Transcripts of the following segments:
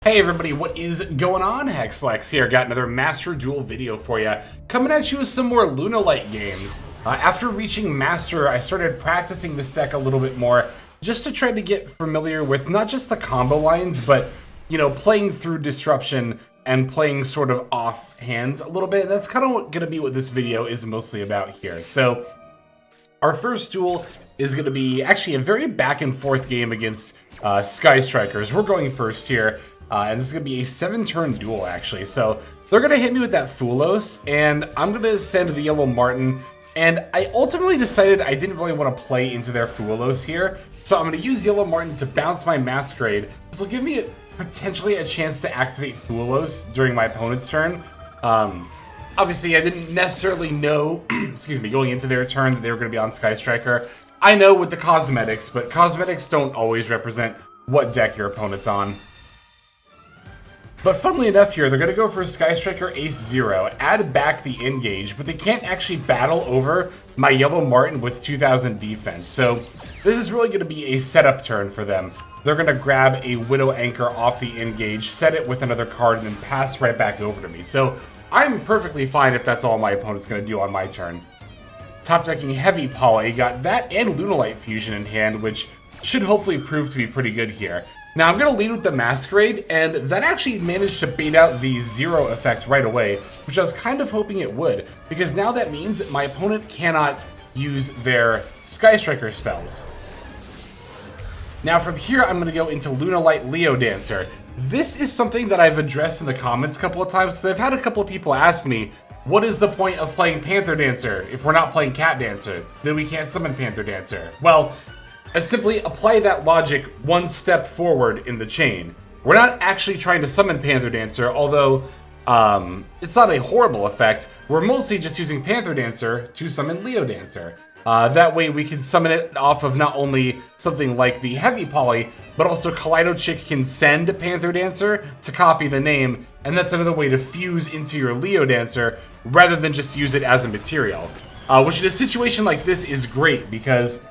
Hey everybody, what is going on? Hexlex here, got another Master Duel video for you. Coming at you with some more Lunalight games. After reaching Master, I started practicing this deck a little bit more, just to try to get familiar with not just the combo lines, but, you know, playing through Disruption and playing sort of off hands a little bit. And that's kind of going to be what this video is mostly about here. So, our first duel is going to be actually a very back and forth game against Sky Strikers. We're going first here. And this is going to be a 7-turn duel, actually. So they're going to hit me with that Fulos, and I'm going to send the Yellow Martin. And I ultimately decided I didn't really want to play into their Fulos here. So I'm going to use Yellow Martin to bounce my Masquerade. This will give me potentially a chance to activate Fulos during my opponent's turn. Obviously, I didn't necessarily know, excuse me, going into their turn that they were going to be on Sky Striker. I know with the cosmetics, but cosmetics don't always represent what deck your opponent's on. But funnily enough here, they're going to go for Sky Striker Ace 0, add back the Engage, but they can't actually battle over my Yellow Martin with 2000 defense. So this is really going to be a setup turn for them. They're going to grab a Widow Anchor off the Engage, set it with another card, and then pass right back over to me. So I'm perfectly fine if that's all my opponent's going to do on my turn. Top decking Heavy Poly, got that and Lunalight Fusion in hand, which should hopefully prove to be pretty good here. Now I'm going to lead with the Masquerade, and that actually managed to bait out the 0 effect right away, which I was kind of hoping it would, because now that means my opponent cannot use their Sky Striker spells. Now from here I'm going to go into Lunalight Leo Dancer. This is something that I've addressed in the comments a couple of times, because I've had a couple of people ask me, what is the point of playing Panther Dancer if we're not playing Cat Dancer? Then we can't summon Panther Dancer. Well, I simply apply that logic one step forward in the chain. We're not actually trying to summon Panther Dancer, although it's not a horrible effect. We're mostly just using Panther Dancer to summon Leo Dancer. That way we can summon it off of not only something like the Heavy Poly, but also Kaleido Chick can send Panther Dancer to copy the name, and that's another way to fuse into your Leo Dancer rather than just use it as a material. Which in a situation like this is great because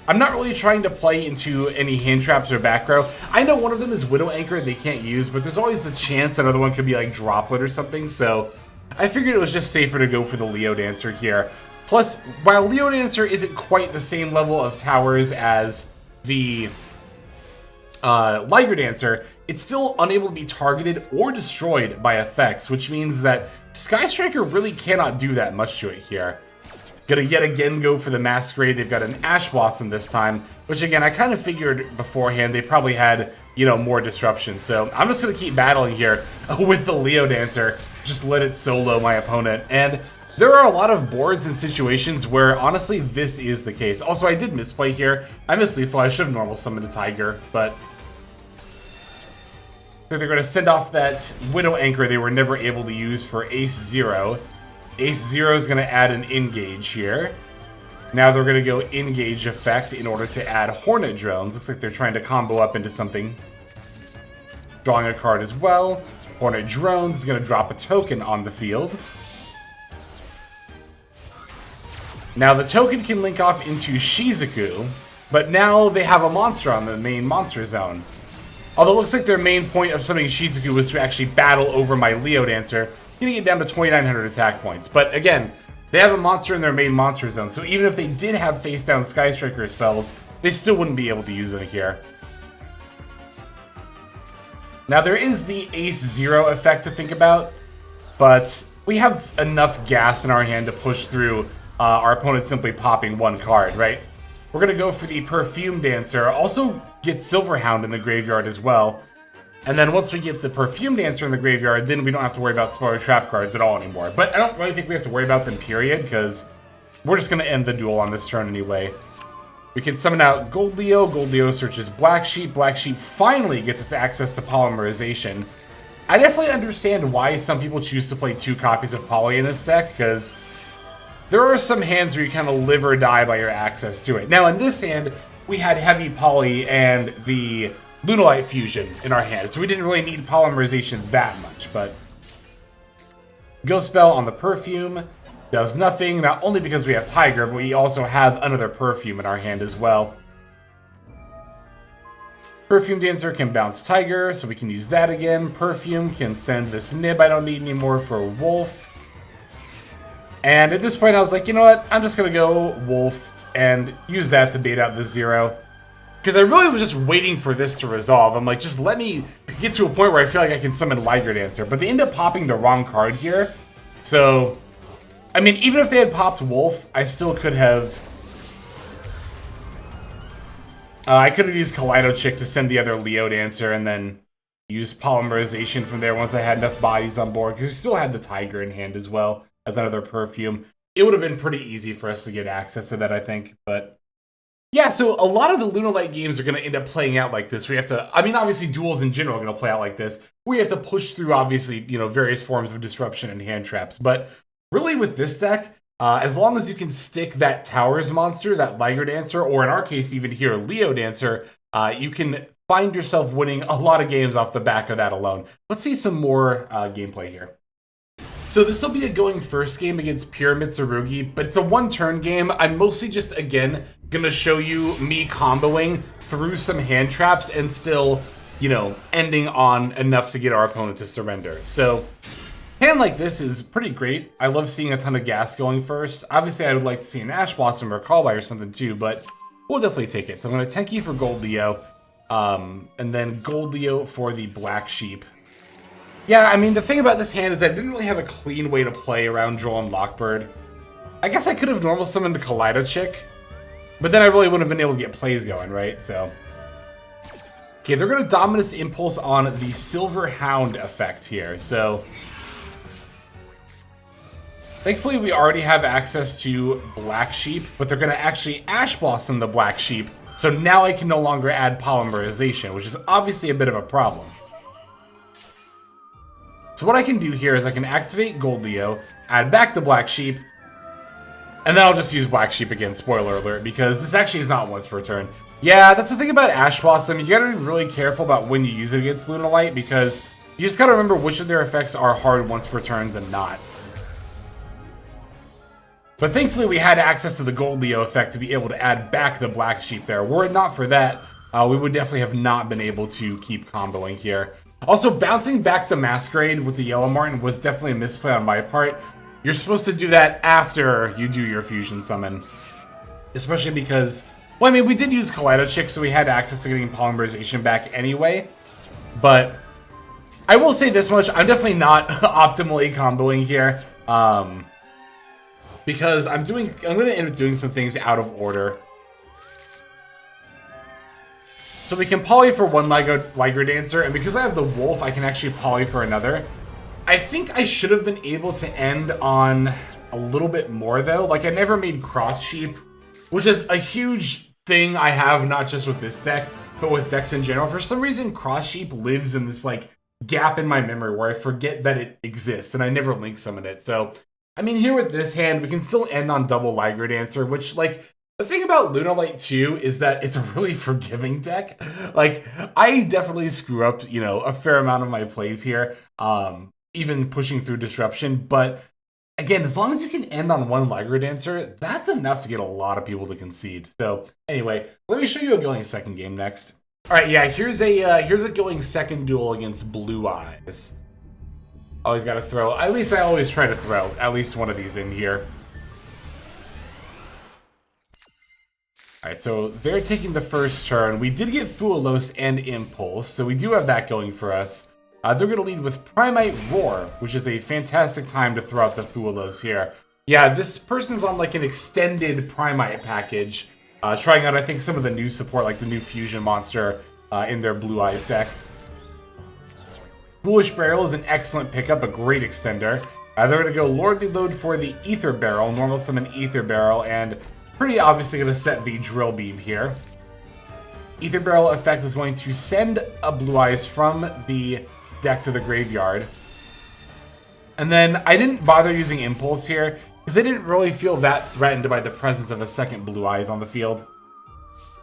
I'm not really trying to play into any hand traps or back row. I know one of them is Widow Anchor they can't use, but there's always the chance another one could be like Droplet or something, so I figured it was just safer to go for the Leo Dancer here. Plus, while Leo Dancer isn't quite the same level of towers as the Liger Dancer, it's still unable to be targeted or destroyed by effects, which means that Sky Striker really cannot do that much to it here. Gonna yet again go for the Masquerade. They've got an Ash Blossom this time, which again, I kind of figured beforehand they probably had, you know, more disruption. So I'm just gonna keep battling here with the Leo Dancer. Just let it solo my opponent. And there are a lot of boards and situations where, honestly, this is the case. Also, I did misplay here. I missed lethal. I should have normal summoned a Tiger, but so they're gonna send off that Widow Anchor they were never able to use for Ace 0. Ace 0 is going to add an Engage here. Now they're going to go Engage effect in order to add Hornet Drones. Looks like they're trying to combo up into something. Drawing a card as well. Hornet Drones is going to drop a token on the field. Now the token can link off into Shizuku, but now they have a monster on the main monster zone. Although it looks like their main point of summoning Shizuku was to actually battle over my Leo Dancer, getting it down to 2,900 attack points. But again, they have a monster in their main monster zone, so even if they did have face-down Sky Striker spells, they still wouldn't be able to use it here. Now there is the Ace 0 effect to think about, but we have enough gas in our hand to push through our opponent simply popping one card, right? We're going to go for the Perfume Dancer, also get Silverhound in the graveyard as well. And then once we get the Perfume Dancer in the graveyard, then we don't have to worry about spoiler trap cards at all anymore. But I don't really think we have to worry about them, period, because we're just going to end the duel on this turn anyway. We can summon out Gold Leo. Gold Leo searches Black Sheep. Black Sheep finally gets us access to Polymerization. I definitely understand why some people choose to play 2 copies of Poly in this deck, because there are some hands where you kind of live or die by your access to it. Now, in this hand, we had Heavy Poly and the Lunalight Fusion in our hand, so we didn't really need Polymerization that much, but Ghost Spell on the Perfume does nothing, not only because we have Tiger, but we also have another Perfume in our hand as well. Perfume Dancer can bounce Tiger, so we can use that again. Perfume can send this Nib I don't need anymore for Wolf. And at this point I was like, you know what, I'm just going to go Wolf and use that to bait out the 0. Because I really was just waiting for this to resolve. I'm like, just let me get to a point where I feel like I can summon Liger Dancer. But they end up popping the wrong card here. So, I mean, even if they had popped Wolf, I still could have... I could have used Kaleido Chick to send the other Leo Dancer and then use Polymerization from there once I had enough bodies on board. Because we still had the Tiger in hand as well as another Perfume. It would have been pretty easy for us to get access to that, I think. But... yeah, so a lot of the Lunalight games are going to end up playing out like this. We have to, I mean, obviously duels in general are going to play out like this. We have to push through, obviously, you know, various forms of disruption and hand traps. But really with this deck, as long as you can stick that Towers monster, that Liger Dancer, or in our case even here, Leo Dancer, you can find yourself winning a lot of games off the back of that alone. Let's see some more gameplay here. So this will be a going first game against Pyramid Tsurugi, but it's a one-turn game. I'm mostly just, again, gonna show you me comboing through some hand traps and still, you know, ending on enough to get our opponent to surrender. So, hand like this is pretty great. I love seeing a ton of gas going first. Obviously, I would like to see an Ash Blossom or Callby or something too, but we'll definitely take it. So I'm gonna Tenki for Gold Leo, and then Gold Leo for the Black Sheep. Yeah, I mean, the thing about this hand is I didn't really have a clean way to play around Droll and Lockbird. I guess I could have normal summoned the Kaleido Chick, but then I really wouldn't have been able to get plays going, right? So, okay, they're going to Dominus Impulse on the Silver Hound effect here. So, thankfully we already have access to Black Sheep, but they're going to actually Ash Blossom the Black Sheep, so now I can no longer add Polymerization, which is obviously a bit of a problem. So what I can do here is I can activate Gold Leo, add back the Black Sheep, and then I'll just use Black Sheep again, spoiler alert, because this actually is not once per turn. Yeah, that's the thing about Ash Blossom. You gotta be really careful about when you use it against Lunalight, because you just gotta remember which of their effects are hard once per turns and not. But thankfully we had access to the Gold Leo effect to be able to add back the Black Sheep there. Were it not for that, we would definitely have not been able to keep comboing here. Also, bouncing back the Masquerade with the Yellow Martin was definitely a misplay on my part. You're supposed to do that after you do your Fusion Summon. Especially because, well, I mean, we did use Kaleido Chick, so we had access to getting Polymerization back anyway. But I will say this much, I'm definitely not optimally comboing here. Because I'm going to end up doing some things out of order. So we can poly for one Liger Dancer, and because I have the Wolf, I can actually poly for another. I think I should have been able to end on a little bit more, though. Like, I never made Cross Sheep, which is a huge thing I have, not just with this deck, but with decks in general. For some reason, Cross Sheep lives in this, like, gap in my memory where I forget that it exists, and I never link summon it. So, I mean, here with this hand, we can still end on double Liger Dancer, which, like... the thing about Lunalight 2 is that it's a really forgiving deck. Like, I definitely screw up, you know, a fair amount of my plays here, even pushing through Disruption. But, again, as long as you can end on one Liger Dancer, that's enough to get a lot of people to concede. So, anyway, let me show you a going second game next. All right, yeah, here's a going second duel against Blue Eyes. Always got to throw, at least I always try to throw at least one of these in here. Alright, so they're taking the first turn. We did get Fualos and Impulse, so we do have that going for us. They're going to lead with Primite Roar, which is a fantastic time to throw out the Fualos here. Yeah, this person's on like an extended Primite package, trying out, I think, some of the new support, like the new Fusion monster in their Blue Eyes deck. Foolish Barrel is an excellent pickup, a great extender. They're going to go Lordly Load for the Ether Barrel, normal summon Ether Barrel, and pretty obviously going to set the Drill Beam here. Ether Barrel effect is going to send a Blue Eyes from the deck to the graveyard. And then I didn't bother using Impulse here, because I didn't really feel that threatened by the presence of a second Blue Eyes on the field.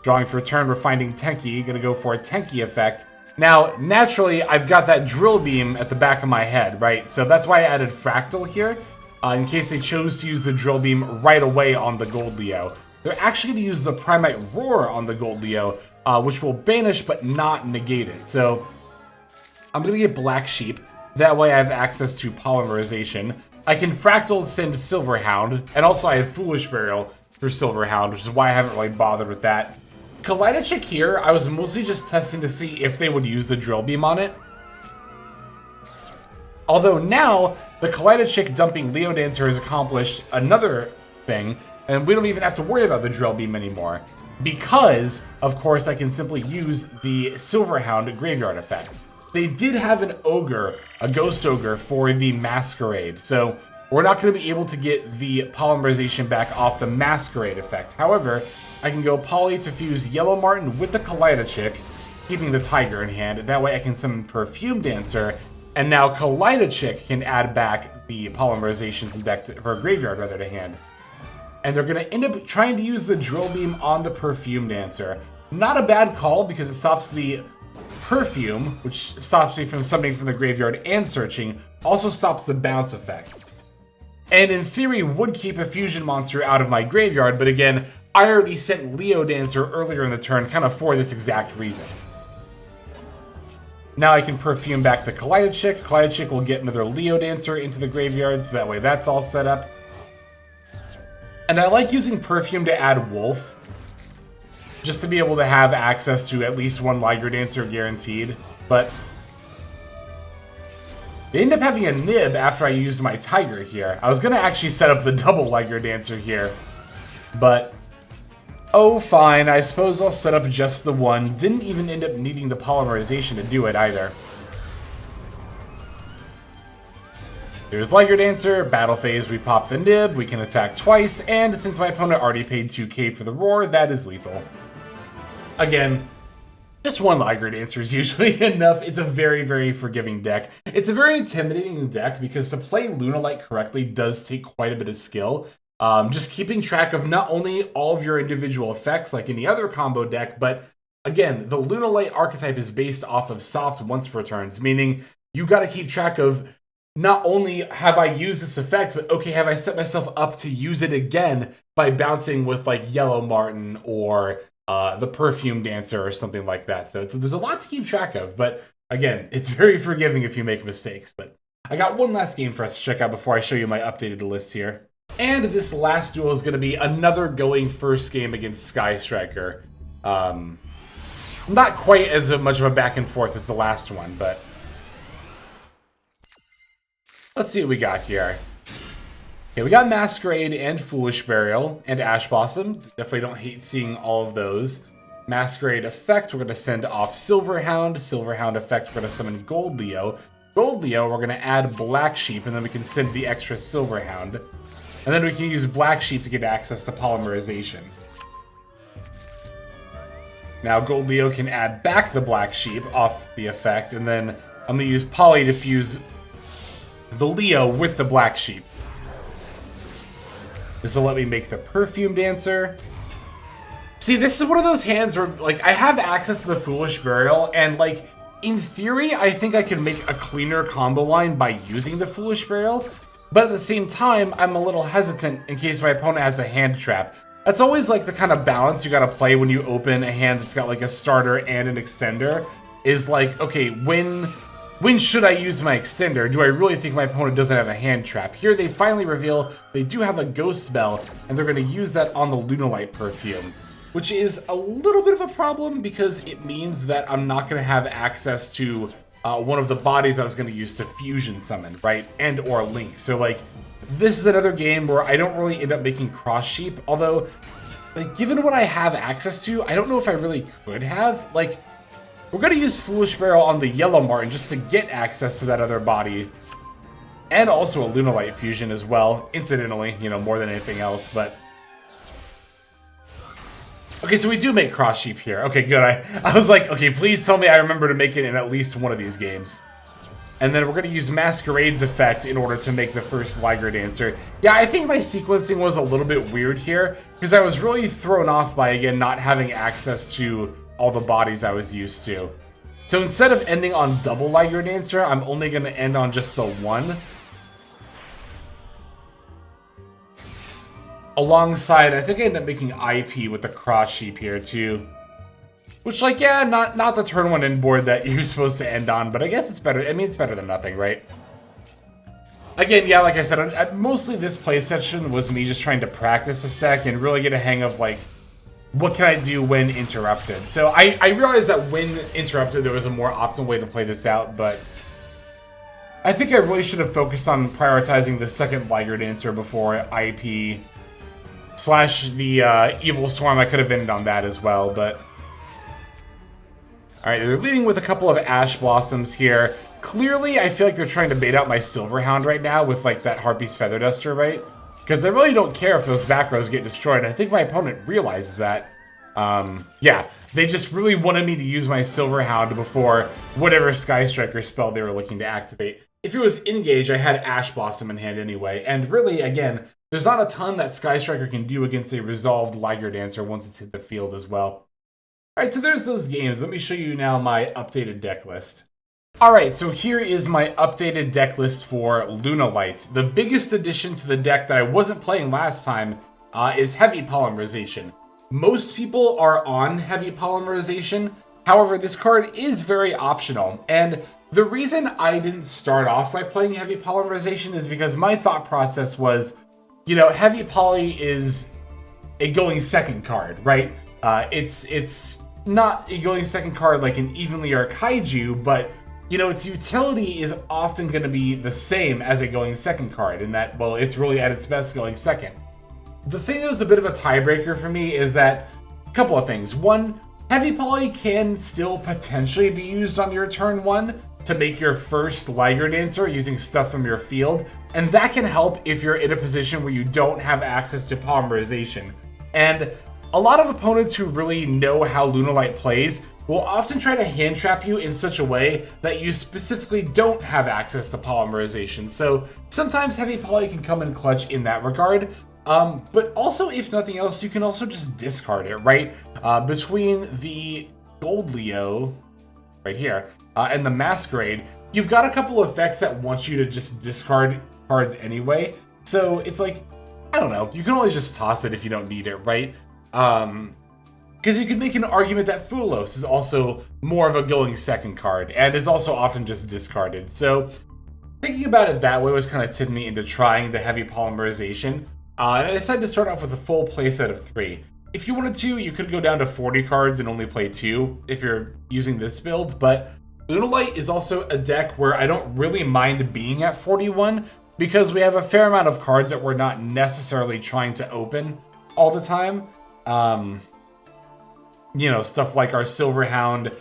Drawing for a turn, we're finding Tenki, going to go for a Tenki effect. Now, naturally, I've got that Drill Beam at the back of my head, right? So that's why I added Fractal here. In case they chose to use the Drill Beam right away on the Gold Leo. They're actually going to use the Primite Roar on the Gold Leo, which will banish but not negate it. So I'm going to get Black Sheep. That way I have access to Polymerization. I can Fractal send Silverhound, and also I have Foolish Burial for Silverhound, which is why I haven't really bothered with that. Kaleidochick here, I was mostly just testing to see if they would use the Drill Beam on it. Although now, the Kaleidochick dumping Leo Dancer has accomplished another thing, and we don't even have to worry about the Drill Beam anymore. Because, of course, I can simply use the Silverhound Graveyard effect. They did have an Ogre, a Ghost Ogre, for the Masquerade, so we're not going to be able to get the Polymerization back off the Masquerade effect. However, I can go Poly to fuse Yellow Marten with the Kaleidochick, keeping the Tiger in hand. That way I can summon Perfume Dancer, and now Kaleidochick can add back the Polymerization from deck to, for Graveyard rather to hand. And they're going to end up trying to use the Drill Beam on the Perfume Dancer. Not a bad call, because it stops the Perfume, which stops me from summoning from the graveyard and searching, also stops the bounce effect. And in theory would keep a fusion monster out of my graveyard, but again, I already sent Leo Dancer earlier in the turn kind of for this exact reason. Now I can Perfume back the Kaleidochick. Kaleidochick will get another Leo Dancer into the graveyard, so that way that's all set up. And I like using Perfume to add Wolf, just to be able to have access to at least one Liger Dancer guaranteed. But they end up having a Nib after I used my Tiger here. I was going to actually set up the double Liger Dancer here, but oh fine, I suppose I'll set up just the one. Didn't even end up needing the Polymerization to do it either. There's Liger Dancer, battle phase, we pop the Nib, we can attack twice, and since my opponent already paid 2k for the Roar, that is lethal. Again, just one Liger Dancer is usually enough. It's a very, very forgiving deck. It's a very intimidating deck because to play Lunalight correctly does take quite a bit of skill. Just keeping track of not only all of your individual effects like any other combo deck, but again, the Lunalight archetype is based off of soft once per turns, meaning you got to keep track of not only have I used this effect, but okay, have I set myself up to use it again by bouncing with like Yellow Marten or the Perfume Dancer or something like that. So there's a lot to keep track of, but again, it's very forgiving if you make mistakes. But I got one last game for us to check out before I show you my updated list here. And this last duel is going to be another going first game against Sky Striker. Not quite as much of a back and forth as the last one, but let's see what we got here. Okay, we got Masquerade and Foolish Burial and Ash Blossom. Definitely don't hate seeing all of those. Masquerade effect, we're going to send off Silverhound. Silverhound effect, we're going to summon Gold Leo. Gold Leo, we're going to add Black Sheep, and then we can send the extra Silverhound. And then we can use Black Sheep to get access to Polymerization. Now Gold Leo can add back the Black Sheep off the effect, and then I'm going to use Poly to fuse the Leo with the Black Sheep. This will let me make the Perfume Dancer. See, this is one of those hands where, like, I have access to the Foolish Burial, and, like, in theory, I think I can make a cleaner combo line by using the Foolish Burial, but at the same time, I'm a little hesitant in case my opponent has a hand trap. That's always, like, the kind of balance you gotta play when you open a hand that's got, like, a starter and an extender, is like, okay, when should I use my extender? Do I really think my opponent doesn't have a hand trap? Here they finally reveal they do have a Ghost Spell, and they're going to use that on the Lunalight Perfume, which is a little bit of a problem because it means that I'm not going to have access to one of the bodies I was going to use to fusion summon, right? And or link. So like, this is another game where I don't really end up making Cross Sheep, although like, given what I have access to, I don't know if I really could have. Like, we're going to use Foolish Burial on the Yellow Marten just to get access to that other body. And also a Lunalight fusion as well, incidentally, you know, more than anything else, but okay, so we do make Cross Sheep here. Okay, good. I was like, okay, please tell me I remember to make it in at least one of these games. And then we're going to use Masquerade's effect in order to make the first Liger Dancer. Yeah, I think my sequencing was a little bit weird here, because I was really thrown off by, again, not having access to all the bodies I was used to. So instead of ending on double Liger Dancer, I'm only going to end on just the one. Alongside, I think I ended up making IP with the Cross Sheep here too. Which, like, yeah, not the turn 1 in board that you're supposed to end on, but I guess it's better. I mean, it's better than nothing, right? Again, yeah, like I said, mostly this play session was me just trying to practice a stack and really get a hang of, like, what can I do when interrupted. So I realized that when interrupted, there was a more optimal way to play this out, but I think I really should have focused on prioritizing the second Liger Dancer before IP / the Evil Swarm. I could have ended on that as well, but... Alright, they're leading with a couple of Ash Blossoms here. Clearly, I feel like they're trying to bait out my Silverhound right now with, like, that Harpy's Feather Duster, right? Because I really don't care if those back rows get destroyed. I think my opponent realizes that. Yeah, they just really wanted me to use my Silverhound before whatever Sky Striker spell they were looking to activate. If it was engage, I had Ash Blossom in hand anyway. And really, again, there's not a ton that Sky Striker can do against a resolved Liger Dancer once it's hit the field as well. Alright, so there's those games. Let me show you now my updated deck list. Alright, so here is my updated deck list for Lunalight. The biggest addition to the deck that I wasn't playing last time is Heavy Polymerization. Most people are on Heavy Polymerization, however, this card is very optional. And the reason I didn't start off by playing Heavy Polymerization is because my thought process was, you know, Heavy Poly is a going second card, right? It's not a going second card like an Evenly or a Kaiju, but, you know, its utility is often going to be the same as a going second card in that, well, it's really at its best going second. The thing that was a bit of a tiebreaker for me is that a couple of things. One, Heavy Poly can still potentially be used on your turn 1 to make your first Liger Dancer using stuff from your field, and that can help if you're in a position where you don't have access to Polymerization. And a lot of opponents who really know how Lunalight plays will often try to hand trap you in such a way that you specifically don't have access to Polymerization. So sometimes Heavy Poly can come in clutch in that regard. But also, if nothing else, you can also just discard it, right? Between the Gold Leo, right here, and the Masquerade, you've got a couple of effects that want you to just discard cards anyway. So it's like, I don't know, you can always just toss it if you don't need it, right? Because you could make an argument that Fulos is also more of a going second card, and is also often just discarded. So thinking about it that way was kind of tipping me into trying the Heavy Polymerization. And I decided to start off with a full playset of 3. If you wanted to, you could go down to 40 cards and only play 2 if you're using this build, but Lunalight is also a deck where I don't really mind being at 41 because we have a fair amount of cards that we're not necessarily trying to open all the time. You know, stuff like our Silverhound,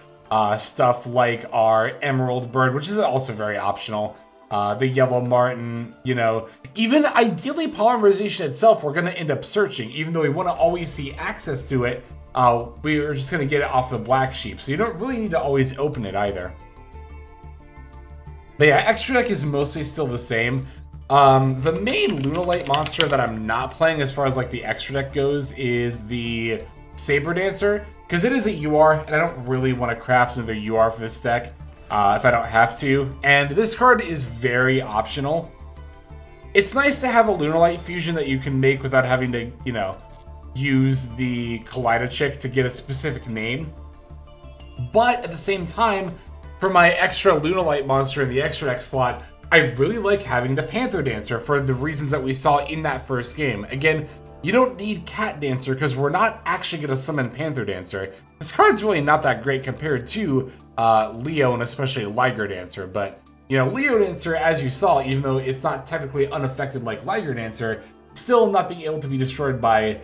stuff like our Emerald Bird, which is also very optional. The Yellow Martin, you know, even ideally Polymerization itself, we're going to end up searching, even though we want to always see access to it. We're just going to get it off the Black Sheep, so you don't really need to always open it either. But yeah, extra deck is mostly still the same. The main Lunalight monster that I'm not playing as far as like the extra deck goes is the Saber Dancer, because it is a UR, and I don't really want to craft another UR for this deck. If I don't have to. And this card is very optional. It's nice to have a Lunalight fusion that you can make without having to, you know, use the Kaleidochick to get a specific name. But at the same time, for my extra Lunalight monster in the extra deck slot, I really like having the Panther Dancer for the reasons that we saw in that first game. Again, you don't need Cat Dancer because we're not actually going to summon Panther Dancer. This card's really not that great compared to Leo and especially Liger Dancer, but you know, Leo Dancer, as you saw, even though it's not technically unaffected like Liger Dancer, still not being able to be destroyed by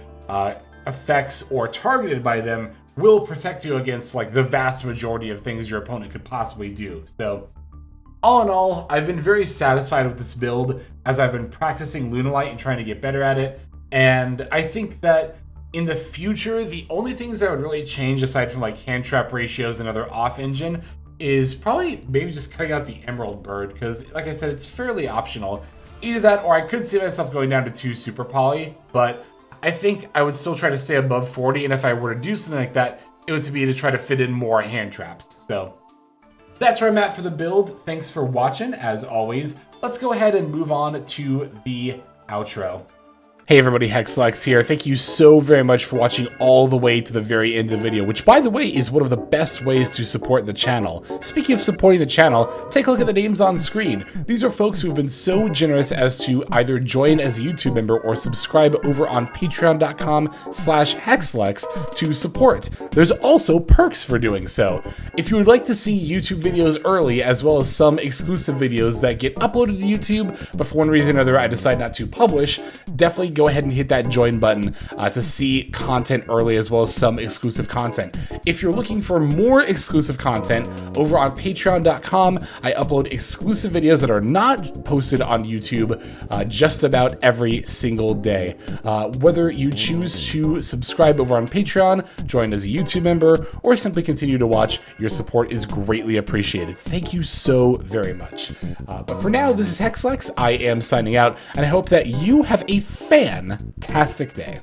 effects or targeted by them will protect you against like the vast majority of things your opponent could possibly do. So all in all, I've been very satisfied with this build as I've been practicing Lunalight and trying to get better at it. And I think that in the future, the only things that would really change aside from like hand trap ratios and other off engine is probably maybe just cutting out the Emerald Bird, because like I said, it's fairly optional. Either that or I could see myself going down to 2 Super Poly, but I think I would still try to stay above 40, and if I were to do something like that, it would be to try to fit in more hand traps. So that's where I'm at for the build. Thanks for watching, as always. Let's go ahead and move on to the outro. Hey everybody, Hexlex here. Thank you so very much for watching all the way to the very end of the video, which by the way is one of the best ways to support the channel. Speaking of supporting the channel, take a look at the names on screen. These are folks who have been so generous as to either join as a YouTube member or subscribe over on patreon.com/Hexlex to support. There's also perks for doing so. If you would like to see YouTube videos early, as well as some exclusive videos that get uploaded to YouTube, but for one reason or another I decide not to publish, definitely go ahead and hit that join button to see content early, as well as some exclusive content. If you're looking for more exclusive content, over on patreon.com, I upload exclusive videos that are not posted on YouTube just about every single day. Whether you choose to subscribe over on Patreon, join as a YouTube member, or simply continue to watch, your support is greatly appreciated. Thank you so very much. But for now, this is Hexlex. I am signing out, and I hope that you have a fantastic day.